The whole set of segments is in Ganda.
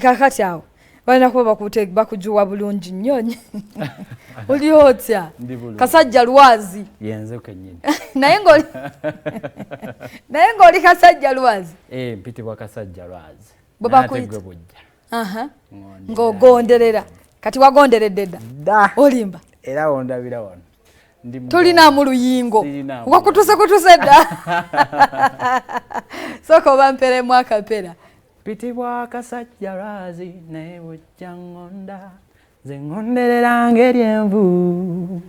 Kakati awo balina kuba bakujuwa bulungi nnyo. Oli otya kasajja lwazi yenze kenyini naye ng'oli kasajja lwazi mpitibwa kasajja lwazi bwebakuyita ng'ogonderera kati wagonderedde dda olimba era wondabira wano tolinaamu luyingo wakutuse dda sooka obamperemu akapera pitibwa kasajja lwazi naye bujja ngonda ze ngonderera ng'eryenvu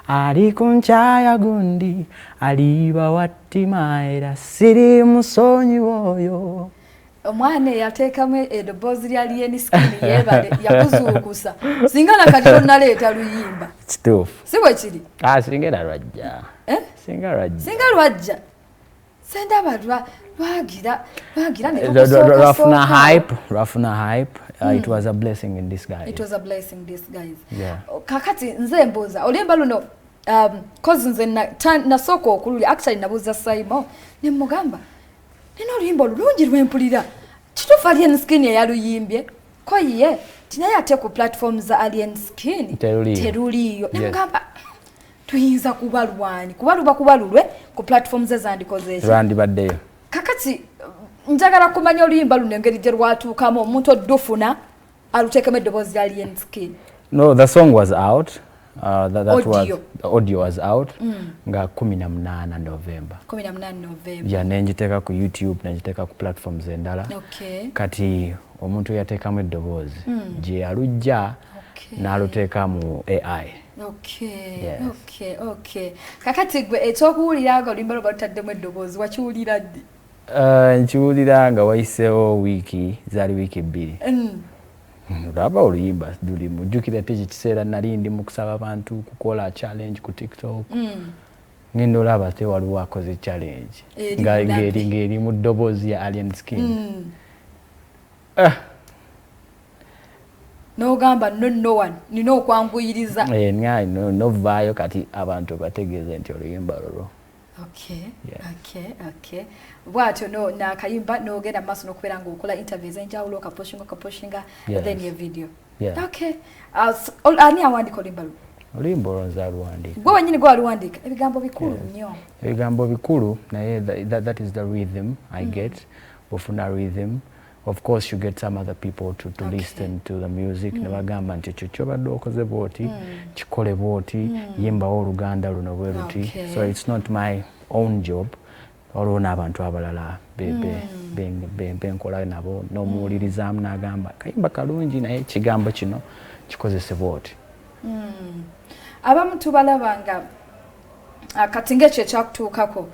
ali ku nkyaya gundi aliba wattima era siri musonyi woyo. Omwana yateekamu eddoboozi lya lyenskini yeebale yakuzuukusa singa nakati tonnaleeta luyimba kituufu si bwe kiri singa era lwajja singa lwajja sendaba lwagira rafuna hype. It was a blessing in disguise. Yeah. Kakati nze mbuuza oluyimba luno kozi nze nasooka okululya actually nabuuza Saimo ne mugamba nina oluyimba olulungi lwempulira kituufu Alien Skin eyaluyimbye ko ye tinaye ate ku platform za Alien Skin teruliyo ne mugamba tuyinza kubalwani kuba lulwe ku platforms ezandikoze ekyo lwandibaddeyo. Kakati njagala kumanya oluyimba luno engeri gye lwatuukamu omuntu oddufuna aluteekemu eddoboozi lya Alien Skin. No, the song was out. The audio was out nga 18 November. Yeah, nenjiteeka ku YouTube nenjiteeka ku platforms endala. Kati omuntu yateekamu eddoboozi gye alujja n'aluteeka mu AI. Okay. Kakati gwe ekyokuwulira nga oluyimba lwo lutaddemu eddoboozi wakiwulira ddi? Nkiwulira nga wayiseewo zaali wiiki 2. Laba oluyimba lulimu jjukira teki kiseera nali ndi mu kusaba abantu kukola challenge ku TikTok. Ngenda olaba te waliwo akoze challenge ng'eri mu ddoboozi ya Alien Skin. N'ogamba no one nina okwanguyiriza novaayo kati abantu bategeeze nti oluyimba lulwo. Okay. Bwatyo nakayimba n'ogenda maaso n'okubeera ng'okola interviews enjawulo okaposhinga then your video. Okay. Ani awandiika oluyimba luno? Oluyimba olwo nze aluwandiika. Gwe wennyini gwe aluwandiika ebigambo bikulu nnyo. Ebigambo bikulu naye that is the rhythm I get. Ofuna rhythm. Of course, you get some other people to listen to the music. Nebagamba nti ekyo kyobadde okoze bwoti kikole bwoti yimbawo oluganda luno bwe luti. So it's not my own job. Olwo n'abantu abalala benkola nabo n'omuwulirizaamu n'agamba kayimba kalungi naye ekigambo kino kikozese bwoti. Abamu tubalabanga kati ng'ekyo ekyakutuukako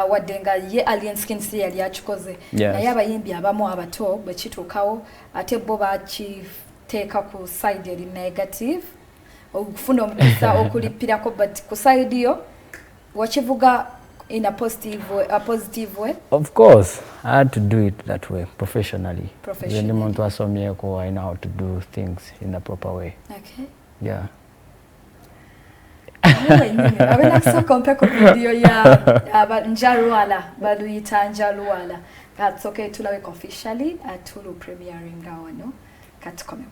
wadde nga ye Alien Skin si yali akikoze naye abayimbi abamu abato bwe kituukawo ate bo bakiteeka ku side eri negative okufuna omukisa okulipirako but ku side yo wakivuga in a positive way. Of course, I had to do it that way professionally. Ndi muntu asomyeko, I know how to do things in a proper way. Okay. Yeah. Abena kusooka mpeko video ya Njalwala baluyita Njalwala. That's okay, tulaweko officially at Tulu premiering wano kati komeo.